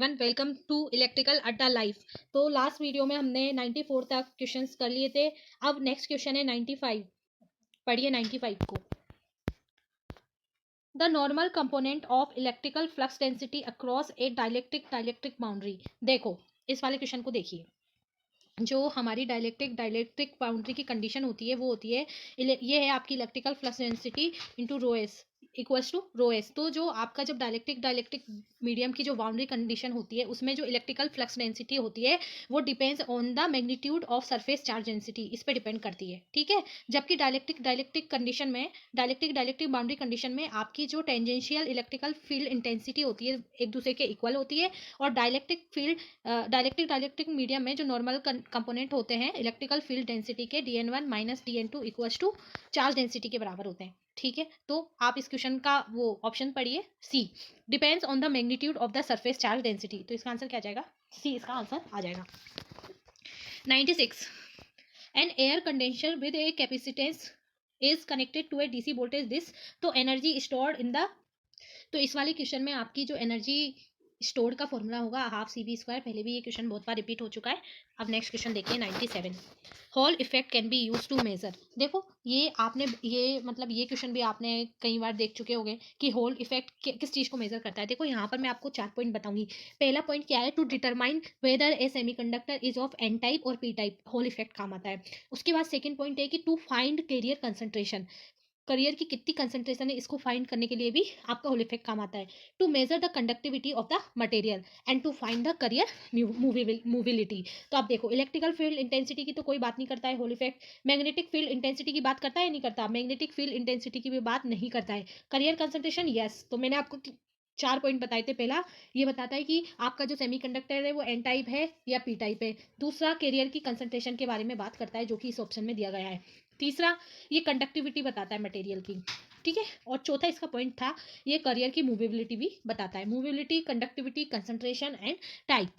Everyone, welcome to electrical अड्डा life. तो last video में हमने 94 तक क्वेश्चंस कर लिए थे। अब नेक्स्ट क्वेश्चन है 95। पढ़िए 95 को। The normal component of electrical flux density across A dielectric boundary. देखो इस वाले क्वेश्चन को देखिए। जो हमारी डाइलेक्ट्रिक बाउंड्री की कंडीशन होती है वो होती है, ये है आपकी electrical flux density into rho S equals to rho S. तो जो आपका जब डाइलेक्ट्रिक मीडियम की जो बाउंड्री कंडीशन होती है उसमें जो इलेक्ट्रिकल फ्लक्स डेंसिटी होती है वो depends on the magnitude of surface charge density, इस पे डिपेंड करती है। ठीक है, जबकि डाइलेक्ट्रिक कंडीशन में डाइलेक्ट्रिक बाउंड्री कंडीशन में आपकी जो टेंजेंशियल इलेक्ट्रिकल फील्ड इंटेंसिटी होती है एक दूसरे के इक्वल होती है। और डाइलेक्ट्रिक मीडियम में जो नॉर्मल कंपोनेंट होते हैं इलेक्ट्रिकल फील्ड डेंसिटी के dn1 minus dn2 equals to charge density के बराबर होते हैं। ठीक है, तो आप इस क्वेश्चन का वो ऑप्शन पढ़िए C, depends on the magnitude of the surface charge density. तो इसका आंसर क्या जाएगा? सी इसका आंसर आ जाएगा। 96 an air condenser with a capacitance is connected to a DC voltage this. तो एनर्जी स्टोर्ड इन द, तो इस वाले क्वेश्चन में आपकी जो एनर्जी स्टोर्ड का फॉर्मूला होगा हाफ सी बी स्क्वायर। पहले भी ये क्वेश्चन बहुत बार रिपीट हो चुका है। अब नेक्स्ट क्वेश्चन देखिए 97। Hall effect can be use to measure. देखो ये आपने ये क्वेश्चन भी आपने कई बार देख चुके होंगे कि हॉल इफेक्ट किस चीज़ को मेजर करता है। देखो यहाँ पर मैं आपको 4 पॉइंट बताऊंगी। पहला पॉइंट क्या है? To determine whether a semiconductor is of N type और पी टाइप, हॉल इफेक्ट काम आता है। उसके बाद सेकंड पॉइंट है कि to find carrier concentration, carrier की कितनी कंसंट्रेशन है इसको फाइंड करने के लिए भी आपका होल इफेक्ट काम आता है। To measure the conductivity of the material and to find the carrier mobility. तो आप देखो इलेक्ट्रिकल फील्ड इंटेंसिटी की तो कोई बात नहीं करता है Hall effect. Magnetic field intensity की बात करता है नहीं करता? मैग्नेटिक फील्ड इंटेंसिटी की भी बात नहीं करता है। Career concentration yes. तो मैंने आपको 4 पॉइंट बताए थे। पहला ये बताता है कि आपका जो सेमीकंडक्टर है वो एन टाइप है या पी टाइप है। दूसरा कैरियर की कंसंट्रेशन के बारे में बात करता है जो कि इस ऑप्शन में दिया गया है। तीसरा ये कंडक्टिविटी बताता है मटेरियल की। ठीक है, और चौथा इसका पॉइंट था ये करियर की मूवेबिलिटी भी बताता है। Movability, conductivity, concentration and type.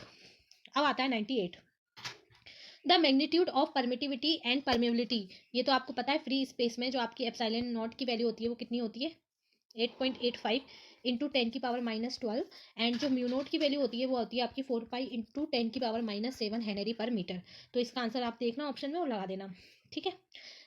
अब आता है 98। The magnitude of permittivity and permeability. ये तो आपको पता है फ्री स्पेस में जो आपकी एप्सिलॉन नॉट की वैल्यू होती है वो कितनी होती है? 8.85 इंटू 10⁻12। एंड जो म्यू नोट की वैल्यू होती है वो होती है आपकी 4 पाई इंटू 10⁻7 हेनरी पर मीटर। तो इसका आंसर आप देखना ऑप्शन में और लगा देना। ठीक है।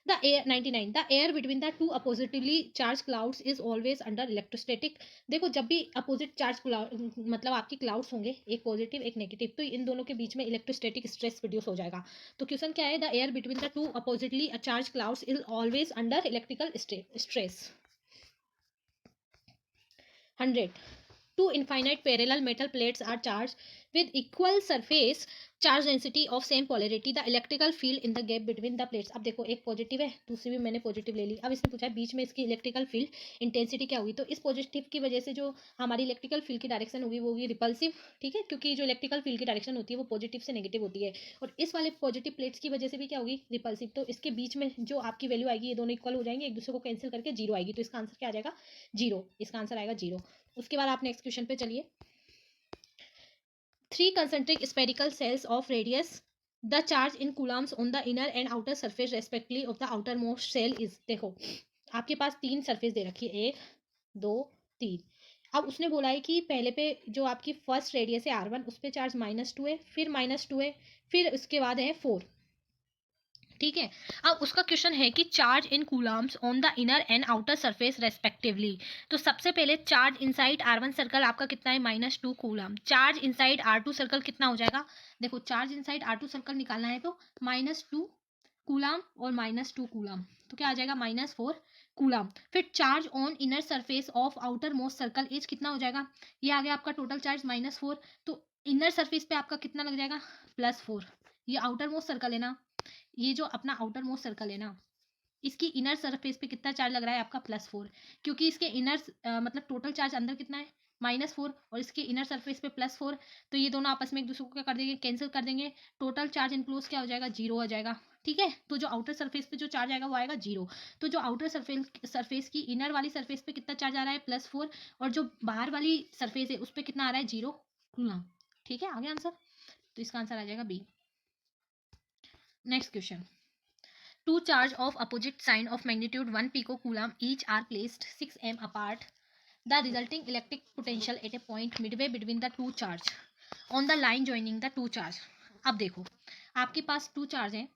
The air 99 the air between the two oppositely charge clouds is always under electrostatic. देखो जब भी अपोजिट चार्ज मतलब आपकी क्लाउड्स होंगे, एक पॉजिटिव एक नेगेटिव, तो इन दोनों के बीच में इलेक्ट्रोस्टैटिक स्ट्रेस प्रोड्यूस हो जाएगा। तो क्वेश्चन क्या है? The air between the two oppositely charge clouds is always under electrical stress. 100 two infinite parallel metal plates are charged with equal surface charge density of same polarity. The electrical field in the gap between the plates। अब देखो एक positive है दूसरी भी मैंने positive ले ली। अब इसने पूछा है बीच में इसकी इलेक्ट्रिकल फील्ड इंटेंसिटी क्या होगी। तो इस पॉजिटिव की वजह से जो हमारी इलेक्ट्रिकल फील्ड की डायरेक्शन होगी वो होगी रिपल्सिव। ठीक है, क्योंकि जो इलेक्ट्रिकल फील्ड की डायरेक्शन होती है वो पॉजिटिव से नेगेटिव होती है। और इस वाले पॉजिटिव प्लेट्स की वजह से भी क्या होगी? रिपल्सिव। तो इसके बीच में जो आपकी वैल्यू आएगी ये दोनों इक्वल हो जाएंगे, एक दूसरे को कैंसिल करके जीरो आएगी। तो इसका आंसर क्या आ जाएगा? जीरो। इसका आंसर आएगा जीरो। उसके बाद आप नेक्स्ट क्वेश्चन पे चलिए। 3 concentric spherical cells of radius, the charge in coulombs on the inner and outer surface respectively of the outermost cell is। देखो आपके पास 3 सरफेस दे रखी है, 1 2 3। अब उसने बोला है कि पहले पे जो आपकी फर्स्ट रेडियस है R1 उस पर चार्ज -2 है, फिर -2 है, फिर उसके बाद है 4। ठीक है, अब उसका क्वेश्चन है कि charge in Coulomb's on the inner and outer surface respectively. तो सबसे पहले चार्ज इनसाइड R1 सर्कल आपका कितना है? -2 coulomb. Charge inside R2 circle कितना हो जाएगा? देखो चार्ज इनसाइड R2 सर्कल निकालना है तो -2 कूलम और -2 कूलम, तो क्या आ जाएगा? -4 कूलम। फिर charge on inner surface of outer most circle is कितना हो जाएगा? ये आ गया आपका टोटल चार्ज -4। तो इनर सरफेस पे आपका कितना लग जाएगा? +4। ये आउटर मोस्ट सर्कल है ना, ये जो अपना आउटर मोस्ट सर्कल है ना, इसकी इनर सरफेस पे कितना चार्ज लग रहा है आपका? +4। क्योंकि इसके इनर मतलब टोटल चार्ज अंदर कितना है? -4 और इसके इनर सरफेस पे +4। तो ये दोनों आपस में एक दूसरे को क्या कर देंगे? कैंसिल कर देंगे। टोटल चार्ज इनक्लूज क्या हो जाएगा? जीरो हो जाएगा। ठीक है, तो जो आउटर सरफेस पे जो चार्ज आएगा वो आएगा जीरो। तो जो आउटर सरफेस की इनर वाली सरफेस पे कितना चार्ज आ रहा है? +4। और जो बाहर वाली सरफेस है उस पर कितना आ रहा है? Zero coulomb. ठीक है, आगे आंसर। तो इसका आंसर आ जाएगा B. Next question. Two charge of opposite sign of magnitude 1 picocoulomb each are placed 6 m apart. The resulting electric potential at a point midway between the two charge. On the line joining the two charge. अब देखो आपके पास to charge हैं,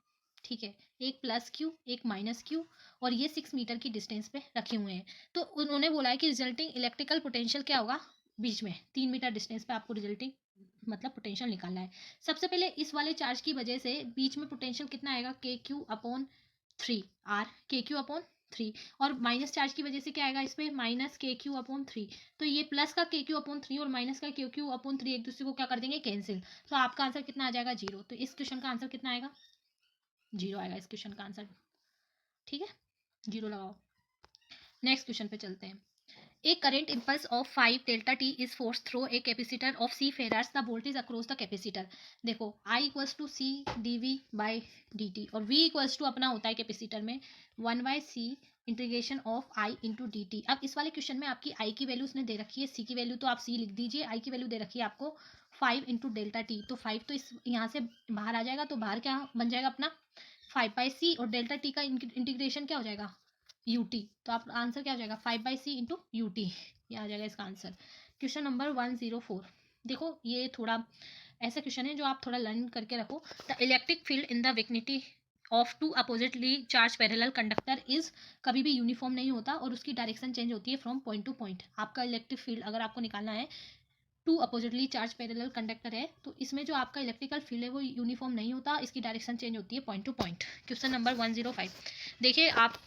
ठीक है, एक plus Q एक minus Q, और ये 6 मीटर की डिस्टेंस पे रखे हुए हैं। तो उन्होंने बोला है कि रिजल्टिंग इलेक्ट्रिकल पोटेंशियल क्या होगा, बीच में 3 मीटर डिस्टेंस पे आपको रिजल्टिंग मतलब पोटेंशियल निकालना है। सबसे पहले इस वाले चार्ज की वजह से बीच में पोटेंशियल कितना आएगा, के क्यू अपॉन 3 आर, के क्यू अपॉन 3, और माइनस चार्ज की वजह से क्या आएगा इस पर, माइनस के क्यू अपॉन 3। तो ये प्लस का के क्यू अपॉन 3 और माइनस का के क्यू अपॉन 3 एक दूसरे को क्या कर देंगे, कैंसिल। तो आपका आंसर कितना आ जाएगा, 0। तो इस क्वेश्चन का आंसर कितना आएगा, 0 आएगा इस क्वेश्चन का आंसर। ठीक है, 0 लगाओ। नेक्स्ट क्वेश्चन पे चलते हैं। A current impulse of 5 delta t is forced through a capacitor of C farads. The voltage across the capacitor. देखो I equals to C dV by dt और V equals to अपना होता है capacitor में 1/C integration of I into D T. अब इस वाले question में आपकी I की वैल्यू उसने दे रखी है, C की वैल्यू तो आप C लिख दीजिए, I की वैल्यू दे रखी है आपको 5 इंटू डेल्टा टी। तो 5 तो इस यहाँ से बाहर आ जाएगा, तो बाहर क्या बन जाएगा अपना 5/C, और डेल्टा टी का इंटीग्रेशन क्या हो जाएगा, यू टी। तो आप आंसर क्या हो जाएगा, 5/C इंटू यू टी, ये आ जाएगा इसका आंसर। Question number 104। देखो ये थोड़ा ऐसा क्वेश्चन है जो आप थोड़ा लर्न करके रखो। The electric field in the vicinity of two oppositely charge parallel conductor is, कभी भी यूनिफॉर्म नहीं होता और उसकी डायरेक्शन चेंज होती है फ्रॉम पॉइंट टू पॉइंट। आपका इलेक्ट्रिक फील्ड अगर आपको निकालना है, two oppositely charge parallel conductor है, तो इसमें जो आपका इलेक्ट्रिकल फील्ड है वो यूनिफॉर्म नहीं होता, इसकी डायरेक्शन चेंज होती है point to point. Question number 105। देखिए आप,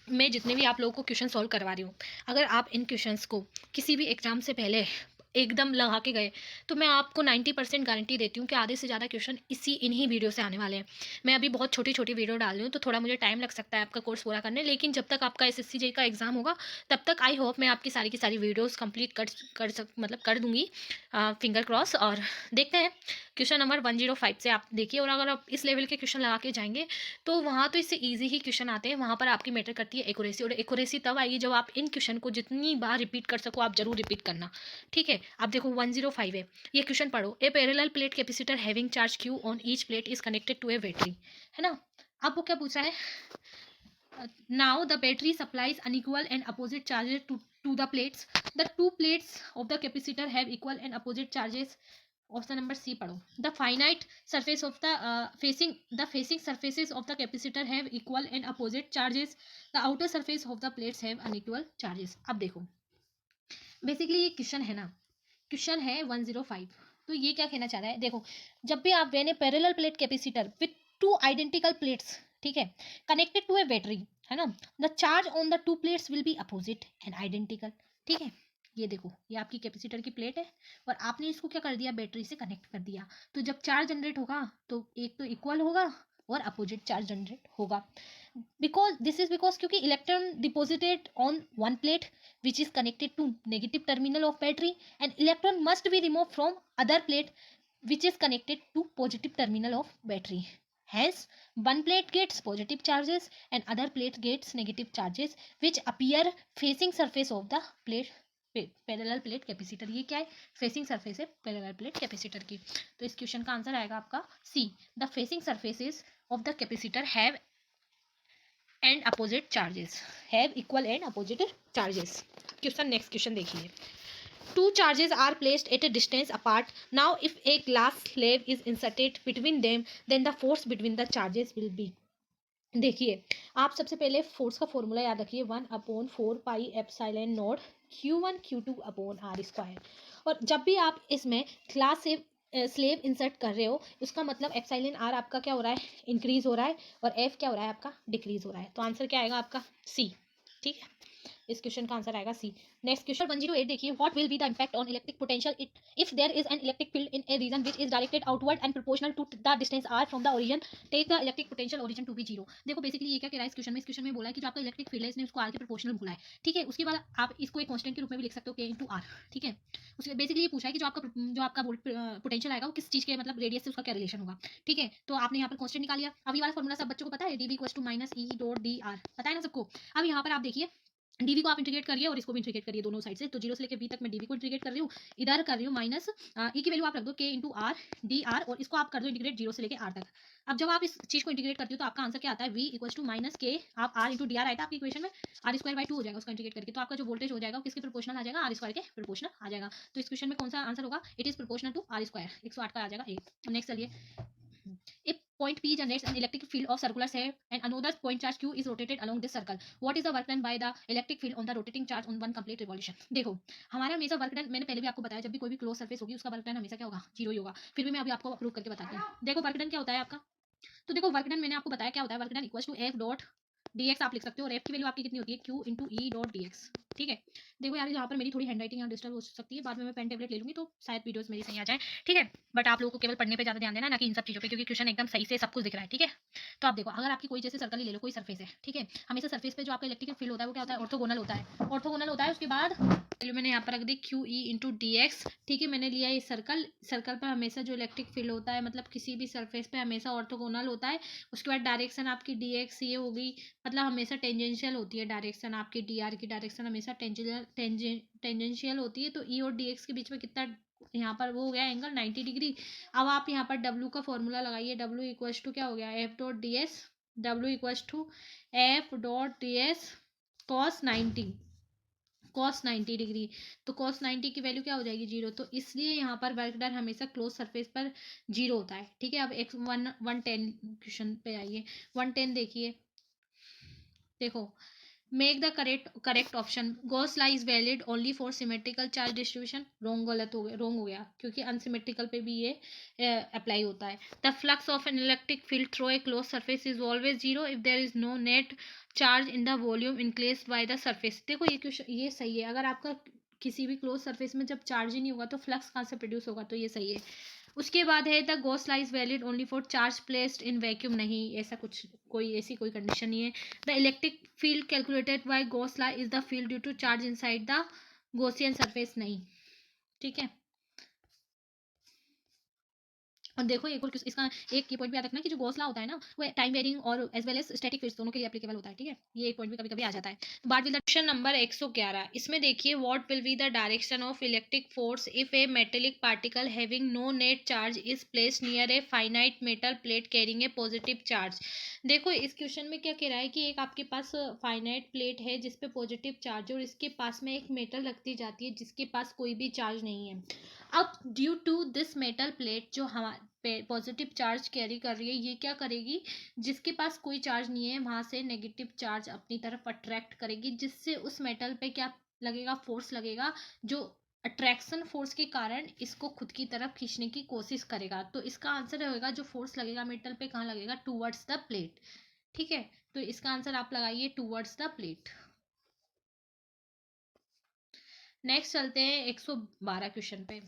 मैं जितने भी आप लोगों को क्वेश्चन सॉल्व करवा रही हूँ, अगर आप इन क्वेश्चंस को किसी भी एग्जाम से पहले एकदम लगा के गए तो मैं आपको 90% गारंटी देती हूँ कि आधे से ज़्यादा क्वेश्चन इन्हीं वीडियो से आने वाले हैं। मैं अभी बहुत छोटी छोटी वीडियो डाल रही हूँ तो थोड़ा मुझे टाइम लग सकता है आपका कोर्स पूरा करने, लेकिन जब तक आपका SSC JEE का एग्जाम होगा तब तक आई होप मैं आपकी सारी की सारी वीडियोज़ कंप्लीट कर दूँगी, फिंगर क्रॉस। और देखते हैं क्वेश्चन नंबर 105 से आप देखिए, और अगर आप इस लेवल के क्वेश्चन लगा के जाएंगे तो वहाँ तो इससे ईजी ही क्वेश्चन आते हैं, वहाँ पर आपकी मैटर करती है एक्यूरेसी, और एक्यूरेसी तब आएगी जब आप इन क्वेश्चन को जितनी बार रिपीट कर सको, आप जरूर रिपीट करना। ठीक है, आप देखो 105 है, ये क्वेश्चन पढ़ो। A parallel plate capacitor having charge Q on each plate is connected to a battery, है ना। अब वो क्या पूछा है, now the battery supplies unequal and opposite charges to the plates, the two plates of the capacitor have equal and opposite charges. Option number C पढ़ो। The finite surface of the facing surfaces of the capacitor have equal and opposite charges. The outer surface of the plates have unequal charges. अब देखो basically ये question है ना, question है 105। तो ये क्या कहना चाह रहा है, देखो जब भी आप when a parallel plate capacitor with two identical plates, ठीक है, कनेक्टेड टू ए बैटरी, है ना, the charge on the two plates will be opposite and identical. ठीक है, ये देखो ये आपकी कैपेसिटर की प्लेट है और आपने इसको क्या कर दिया, बैटरी से कनेक्ट कर दिया। तो जब चार्ज जनरेट होगा तो एक तो इक्वल होगा और अपोजिट चार्ज जनरेट होगा। बिकॉज क्योंकि electron deposited on one plate which is connected to negative terminal of battery, and electron must be removed from other plate which is connected to positive terminal of battery. Hence one plate gets positive charges and other plate gets negative charges which appear facing surface of the plate parallel plate capacitor. ये क्या है, facing surface है parallel plate capacitor की। तो इस question का answer आएगा आपका C, the facing surfaces of the capacitor have and opposite charges, have equal and opposite charges. Question next question देखिए। Two charges are placed at a distance apart, now if a glass slab is inserted between them then the force between the charges will be. देखिए आप सबसे पहले force का formula याद रखिए, 1/4πε0 Q1 Q2 upon are square. और जब भी आप इसमें ग्लास से स्लेब इंसर्ट कर रहे हो उसका मतलब एप्सिलॉन आर आपका क्या हो रहा है, इंक्रीज हो रहा है, और एफ क्या हो रहा है आपका, डिक्रीज हो रहा है। तो आंसर क्या आएगा आपका सी। ठीक है, इस क्वेश्चन का आंसर आएगा सी। नेक्स्ट क्वेश्चन 108 देखिए, what will be the impact on electric potential if there is an electric field in a region which is directed outward and proportional to the distance R from the origin, take the electric potential origin to be zero. देखो basically ये क्या कह रहा है इस question में बोला है कि जो आपका इलेक्ट्रिक फील्ड है इसने उसको आर के प्रोपोर्शनल बोला है। ठीक है, उसके बाद आप इसको एक कांस्टेंट के रूप में भी लिख सकते हो के इंटू आर। ठीक है, उसके बेसिकली ये पूछा है कि जो आपका पोटेंशियल आएगा वो किस चीज के मतलब रेडियस से उसका क्या रिलेशन होगा। ठीक है, तो आपने यहाँ पर कांस्टेंट निकाल लिया। अब ये वाला फॉर्मूला सब बच्चों को पता है, dv = -e dot D R, पता है ना सबको। अब यहाँ पर आप देखिए डीवी को आप इंटीग्रेट करिए और इसको भी इंटीग्रेट करिए दोनों साइड से। तो 0 से लेकर बी तक मैं डीवी को इंटीग्रेट कर रही हूँ, इधर कर रही हूँ माइनस ई की वैल्यू आप रख दो के इंटू आर डी आर, और इसको आप कर दो इंटीग्रेट 0 से लेकर आर तक। अब जब आप इस चीज़ को इंटीग्रेट करते हो तो आपका आंसर क्या आता है, वी इक्वल टू माइनस के, आप आर इंटू डी आर आया था आपकी इक्वेशन में, आर स्क्वायर बाई 2 हो जाएगा उसका इंटीग्रेट करके, तो आपका जो वोल्टेज हो जाएगा वो किसके प्रोपोर्शनल आ जाएगा, आर स्क्वायर के प्रोपोर्शनल आ जाएगा। तो इस क्वेश्चन में कौन सा आंसर होगा, it is proportional to R square, 108 का आ जाएगा ए। नेक्स्ट चलिए, if point P generates an electric field of circular shape and another point charge Q is rotated along this circle, what is the work done by the electric field on the rotating charge on one complete revolution? देखो हमारा हमेशा work done, मैंने पहले भी आपको बताया, जब भी कोई भी क्लोज सरफेस होगी उसका वर्क डन हमेशा क्या होगा, जीरो ही होगा। फिर भी मैं अभी आपको प्रूव करके बताती हूँ। देखो वर्क डन क्या होता है आपका, तो देखो वर्क डन मैंने आपको बताया क्या होता है, work done equal to F dot D X आप लिख सकते हो, और एफ की वैल्यू आपकी कितनी होती है, Q into E dot D X. ठीक है, देखो यार यहाँ पर मेरी थोड़ी हैंड राइटिंग यहाँ डिस्टर्ब हो सकती है, बाद में मैं पेन टेबलेट ले लूँगी तो शायद वीडियोस मेरी सही आ जाए। ठीक है, बट आप लोगों को केवल पढ़ने पे ज़्यादा ध्यान देना, ना कि इन सब चीज़ों पे, क्योंकि क्वेश्चन एकदम सही से सब कुछ दिख रहा है। ठीक है, तो आप देखो अगर आपकी कोई जैसे सर्कल ही ले लो, कोई सरफेस है, ठीक है, हमेशा सरफेस पे जो आपका इलेक्ट्रिकल फील्ड होता है वो क्या होता है, ऑर्थोगोनल होता है, ऑर्थोगोनल होता है। उसके बाद वैल्यू मैंने यहाँ पर रख दी Q E into D X. ठीक है, मैंने लिया ये सर्कल, सर्कल पर हमेशा जो इलेक्ट्रिक फील्ड होता है, मतलब किसी भी सरफेस पे हमेशा ऑर्थोगोनल होता है। उसके बाद डायरेक्शन आपकी डी एक्स ये होगी, मतलब हमेशा टेंजेंशियल होती है डायरेक्शन, आपकी डी आर की डायरेक्शन हमेशा टेंजेंशियल होती है। तो ई और डी एक्स के बीच में कितना यहाँ पर वो हो गया एंगल 90 डिग्री। अब आप यहाँ पर डब्ल्यू का फॉर्मूला लगाइए, डब्ल्यू इक्वल्स टू क्या हो गया, F dot D S, W equals to F dot D S cos 90, cos 90 degree. तो कॉस 90 की वैल्यू क्या हो जाएगी, जीरो। तो इसलिए यहाँ पर वर्क डन हमेशा क्लोज सरफेस पर जीरो होता है। ठीक है, अब एक 110 क्वेश्चन पे आइए, 110 देखिए, देखो make the correct option, Gauss law is valid only for symmetrical charge distribution. Wrong, गलत हो गया, रोंग हो गया, क्योंकि अनसिमेट्रिकल पे भी ये अप्लाई होता है। The flux of an electric field through a closed surface is always zero if there is no net charge in the volume enclosed by the surface. देखो ये क्वेश्चन ये सही है, अगर आपका किसी भी क्लोज सरफेस में जब चार्ज ही नहीं होगा तो फ्लक्स कहाँ से प्रोड्यूस होगा, तो ये सही है। उसके बाद है the Gauss law is valid only for charge placed in vacuum, नहीं ऐसा कुछ, कोई ऐसी कोई कंडीशन नहीं है। The electric field calculated by Gauss law is the field due to charge inside the Gaussian surface, नहीं। ठीक है, और देखो एक और इसका एक ये पॉइंट भी याद रखना कि जो गॉस लॉ होता है ना वो टाइम वेरिंग और as well as static fields दोनों के लिए एप्लीकेबल होता है। ठीक है, ये एक पॉइंट भी कभी कभी आ जाता है। तो बात क्वेश्चन नंबर 111, इसमें देखिए what will be the direction of electric force if a metallic particle having no net charge is placed near a finite metal plate carrying a positive charge. देखो इस क्वेश्चन में क्या कह रहा है कि एक आपके पास फाइनाइट प्लेट है जिसपे पॉजिटिव चार्ज है, और इसके पास में एक मेटल रखती जाती है जिसके पास कोई भी चार्ज नहीं है। अब due to this metal plate जो हमारे पॉजिटिव चार्ज कैरी कर रही है, ये क्या करेगी, जिसके पास कोई चार्ज नहीं है वहां से नेगेटिव चार्ज अपनी तरफ अट्रैक्ट करेगी, जिससे उस मेटल पे क्या लगेगा, फोर्स लगेगा, जो अट्रैक्शन फोर्स के कारण इसको खुद की तरफ खींचने की कोशिश करेगा। तो इसका आंसर होगा जो फोर्स लगेगा मेटल पे, कहाँ लगेगा, टूवर्ड्स द प्लेट। ठीक है, तो इसका आंसर आप लगाइए टूवर्ड्स द प्लेट। नेक्स्ट चलते हैं 112 क्वेश्चन पे।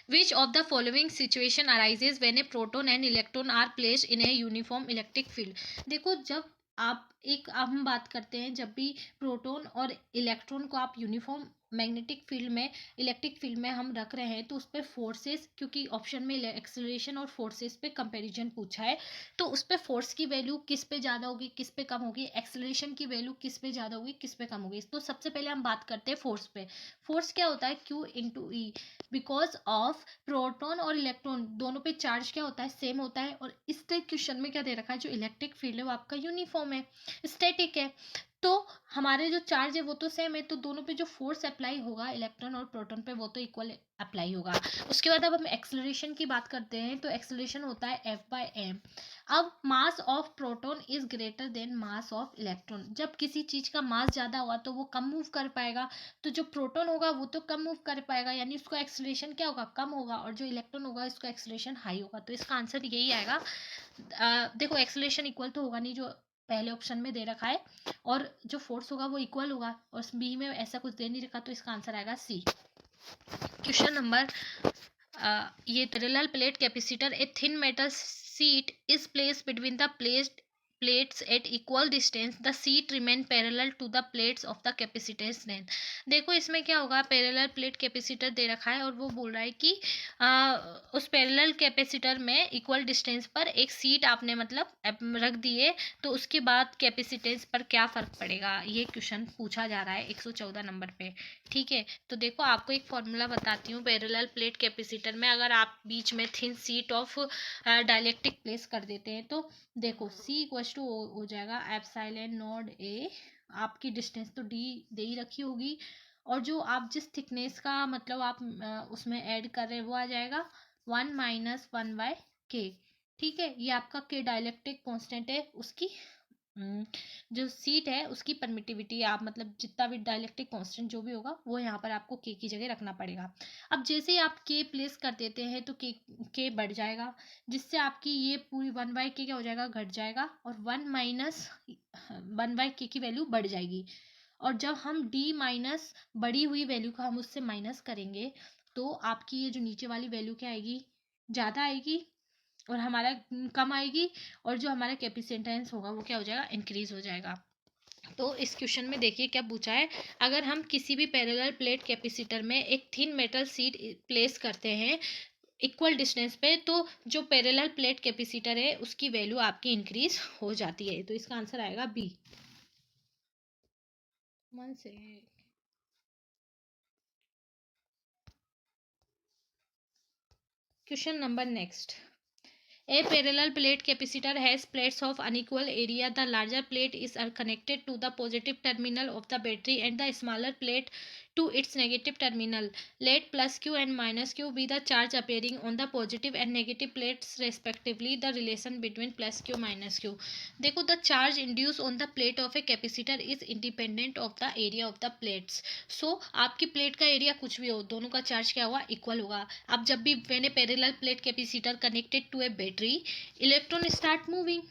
Which of the following situation arises when a proton and electron are placed in a uniform electric field? देखो जब आप एक, अब हम बात करते हैं जब भी प्रोटॉन और इलेक्ट्रॉन को आप यूनिफॉर्म मैग्नेटिक फील्ड में, इलेक्ट्रिक फील्ड में हम रख रहे हैं, तो उस पर फोर्सेस, क्योंकि ऑप्शन में एक्सेलरेशन और फोर्सेस पे कंपैरिजन पूछा है, तो उस पर फोर्स की वैल्यू किस पे ज़्यादा होगी किस पे कम होगी, एक्सेलरेशन की वैल्यू किस पे ज़्यादा होगी किस पे कम होगी। तो सबसे पहले हम बात करते हैं फोर्स पे। फोर्स क्या होता है, Q into E, because of proton और इलेक्ट्रॉन दोनों पे चार्ज क्या होता है, सेम होता है, और इस टाइप क्वेश्चन में क्या दे रखा है, जो इलेक्ट्रिक फील्ड है वो आपका यूनिफॉर्म है, स्टैटिक है, तो हमारे जो चार्ज है वो तो सेम है, तो दोनों पे जो फोर्स अप्लाई होगा इलेक्ट्रॉन और प्रोटॉन पे वो तो इक्वल अप्लाई होगा। उसके बाद अब हम एक्सेलरेशन की बात करते हैं, तो एक्सेलरेशन होता है एफ बाई एम। अब mass of proton is greater than mass of electron, जब किसी चीज का मास ज्यादा होगा तो वो कम मूव कर पाएगा, तो जो प्रोटॉन होगा वो तो कम मूव कर पाएगा, यानी उसका एक्सेलरेशन क्या होगा, कम होगा, और जो इलेक्ट्रॉन होगा इसका एक्सेलरेशन हाई होगा। तो इसका आंसर यही आएगा। देखो एक्सेलरेशन इक्वल तो होगा नहीं, जो पहले ऑप्शन में दे रखा है, और जो फोर्स होगा वो इक्वल होगा, और बी में ऐसा कुछ दे नहीं रखा, तो इसका आंसर आएगा सी। क्वेश्चन नंबर ये parallel plate capacitor a thin metal sheet is placed between the placed plates at equal distance, the sheet remain parallel to the plates of the capacitance length. देखो इसमें क्या होगा, पैरेलल प्लेट कैपेसिटर दे रखा है और वो बोल रहा है कि उस पैरेलल कैपेसिटर में इक्वल डिस्टेंस पर एक सीट आपने मतलब रख दिए, तो उसके बाद कैपेसिटेंस पर क्या फ़र्क पड़ेगा, ये क्वेश्चन पूछा जा रहा है 114 नंबर पे। ठीक है, तो देखो आपको एक फॉर्मूला बताती हूँ। पैरेलल प्लेट कैपेसिटर में अगर आप बीच में thin sheet of dielectric place कर देते हैं, तो देखो सी इक्वल्स टू हो जाएगा एप्सिलॉन नॉट ए, आपकी डिस्टेंस तो डी दे ही रखी होगी, और जो आप जिस थिकनेस का मतलब आप उसमें ऐड कर रहे हैं वो आ जाएगा 1 - 1/k। ठीक है, ये आपका के डाइलेक्ट्रिक कांस्टेंट है, उसकी जो सीट है उसकी परमिटिविटी, आप मतलब जितना भी डाइलेक्ट्रिक कांस्टेंट जो भी होगा वो यहाँ पर आपको के की जगह रखना पड़ेगा। अब जैसे ही आप के प्लेस कर देते हैं तो के बढ़ जाएगा, जिससे आपकी ये पूरी 1/k क्या हो जाएगा, घट जाएगा, और 1 - 1/k की वैल्यू बढ़ जाएगी। और जब हम डी माइनस बढ़ी हुई वैल्यू को हम उससे माइनस करेंगे, तो आपकी ये जो नीचे वाली वैल्यू क्या आएगी, ज़्यादा आएगी, और हमारा कम आएगी, और जो हमारा कैपेसिटेंस होगा वो क्या हो जाएगा, इंक्रीज हो जाएगा। तो इस क्वेश्चन में देखिए क्या पूछा है, अगर हम किसी भी पैरेलल प्लेट कैपेसिटर में एक थिन मेटल सीट प्लेस करते हैं इक्वल डिस्टेंस पे, तो जो पैरेलल प्लेट कैपेसिटर है उसकी वैल्यू आपकी इंक्रीज हो जाती है। तो इसका आंसर आएगा बी। वन से question number next. A parallel plate capacitor has plates of unequal area. The larger plate is connected to the positive terminal of the battery and the smaller plate to its negative terminal. Let plus q and minus q be the charge appearing on the positive and negative plates respectively. The relation between plus q minus q. देखो the charge induced on the plate of a capacitor is independent of the area of the plates. So आपकी plate का area कुछ भी हो, दोनों का charge क्या होगा, इक्वल होगा। अब जब भी मैंने parallel plate capacitor connected to a battery, electron start moving.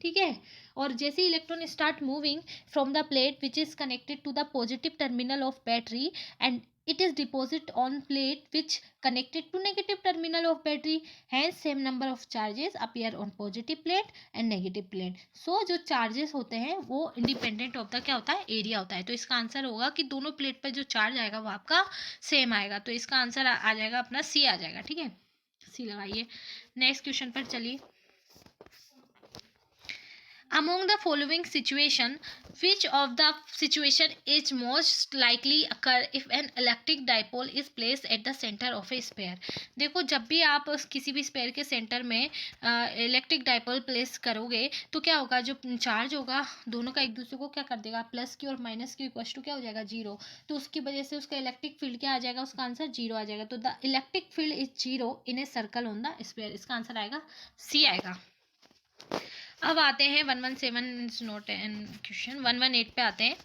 ठीक है, और जैसे electron start moving from the plate which is connected to the positive terminal of battery and it is deposited on plate which connected to negative terminal of battery, hence same number of charges appear on positive plate and negative plate. So जो charges होते हैं वो independent of the क्या होता है, area होता है। तो इसका आंसर होगा कि दोनों प्लेट पर जो चार्ज आएगा वो आपका सेम आएगा। तो इसका आंसर आ जाएगा अपना सी आ जाएगा। ठीक है, सी लगाइए। नेक्स्ट क्वेश्चन पर चलिए। Among the following situation, which of the situation is most likely occur if an electric dipole is placed at the center of a sphere? देखो जब भी आप किसी भी स्पेयर के सेंटर में इलेक्ट्रिक डाइपोल प्लेस करोगे तो क्या होगा, जो चार्ज होगा दोनों का एक दूसरे को क्या कर देगा, प्लस की और माइनस की इक्वल टू क्या हो जाएगा, जीरो। तो उसकी वजह से उसका इलेक्ट्रिक फील्ड क्या आ जाएगा, उसका आंसर जीरो आ जाएगा। तो the electric field is zero in a circle on the sphere. इसका आंसर आएगा सी आएगा। अब आते हैं 117 नोट एंड क्वेश्चन 118 पे आते हैं।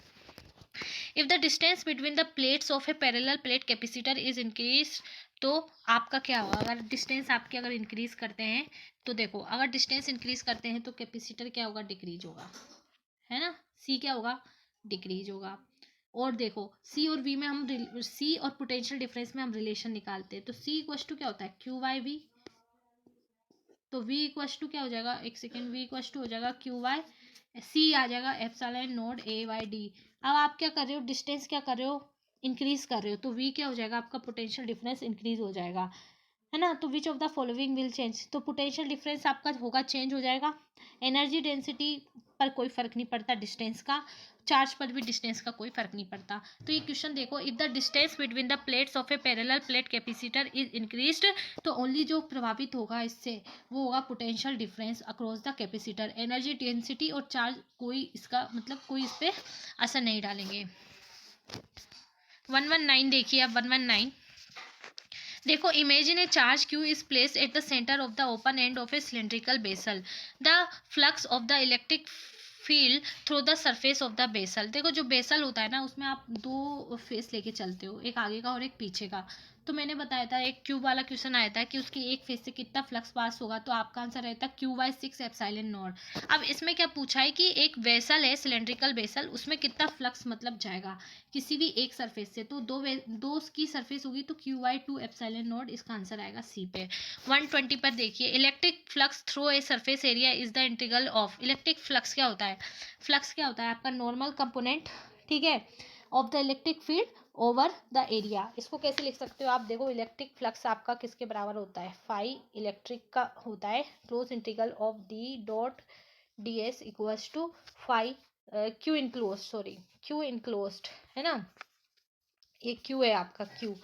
If the distance between the plates of A parallel plate capacitor is increase, तो आपका क्या होगा, अगर डिस्टेंस आपके अगर इंक्रीज करते हैं, तो देखो अगर डिस्टेंस इंक्रीज करते हैं तो कैपेसिटर क्या होगा, डिक्रीज होगा, है ना। सी क्या होगा, डिक्रीज होगा। और देखो सी और वी में हम सी और पोटेंशियल डिफरेंस में हम रिलेशन निकालते हैं, तो सी इक्वल टू क्या होता है, क्यू बाई वी। तो v इक्वल्स टू क्या हो जाएगा, एक सेकेंड, v इक्वल्स टू हो जाएगा क्यू वाई, सी आ जाएगा epsilon not a by D. अब आप क्या कर रहे हो, डिस्टेंस क्या कर रहे हो, इंक्रीज कर रहे हो, तो v क्या हो जाएगा, आपका पोटेंशियल डिफरेंस इंक्रीज हो जाएगा, है ना। तो which of the following will change, तो पोटेंशियल डिफरेंस आपका होगा, चेंज हो जाएगा। एनर्जी डेंसिटी पर कोई फर्क नहीं पड़ता डिस्टेंस का, चार्ज पर भी डिस्टेंस का कोई फर्क नहीं पड़ता। तो ये क्वेश्चन देखो, if the distance between the plates of A parallel plate capacitor is increased, तो ओनली जो प्रभावित होगा इससे वो होगा potential difference across the capacitor. Energy density और चार्ज कोई इसका मतलब कोई इस पर असर नहीं डालेंगे। 119 देखिए अब 119 देखो, imagine a charge Q is placed at the centre of the open end of a cylindrical vessel. The flux of the electric field through the surface of the vessel. देखो जो बेसल होता है ना, उसमें आप दो फेस लेके चलते हो, एक आगे का और एक पीछे का। तो मैंने बताया था एक क्यूब वाला क्वेश्चन आया था कि उसकी एक फेज से कितना फ्लक्स पास होगा, तो आपका आंसर रहता Q/6 एप्सिलॉन नॉट। अब इसमें क्या पूछा है कि एक वेसल है, सिलेंड्रिकल वेसल, उसमें कितना फ्लक्स मतलब जाएगा किसी भी एक सरफेस से, तो दो की सरफेस होगी तो Q/2 एप्सिलॉन नॉट, इसका आंसर आएगा सी पे। 120 पर देखिए, electric flux through a surface area is the integral of. Electric flux क्या होता है? फ्लक्स क्या होता है आपका? नॉर्मल कंपोनेंट, ठीक है, of the electric field over the area. इसको कैसे लिख सकते हो आप? देखो, इलेक्ट्रिक फ्लक्स आपका किसके बराबर होता है? फाई इलेक्ट्रिक का होता है close integral of D dot D S equals to phi Q enclose, sorry Q enclosed, है ना, ये क्यू है आपका क्यू।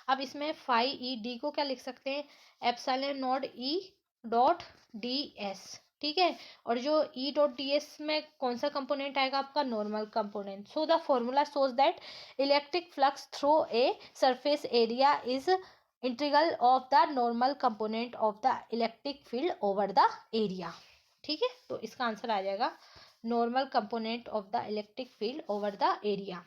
अब इसमें फाई ई डी को क्या लिख सकते हैं? Epsilon not E dot D S, ठीक है। और जो ई डॉट डी एस में कौन सा कंपोनेंट आएगा आपका? Normal component. So the formula shows that electric flux through a surface area is integral of the normal component of the electric field over the area, ठीक है। तो इसका answer आ जाएगा normal component of the electric field over the area.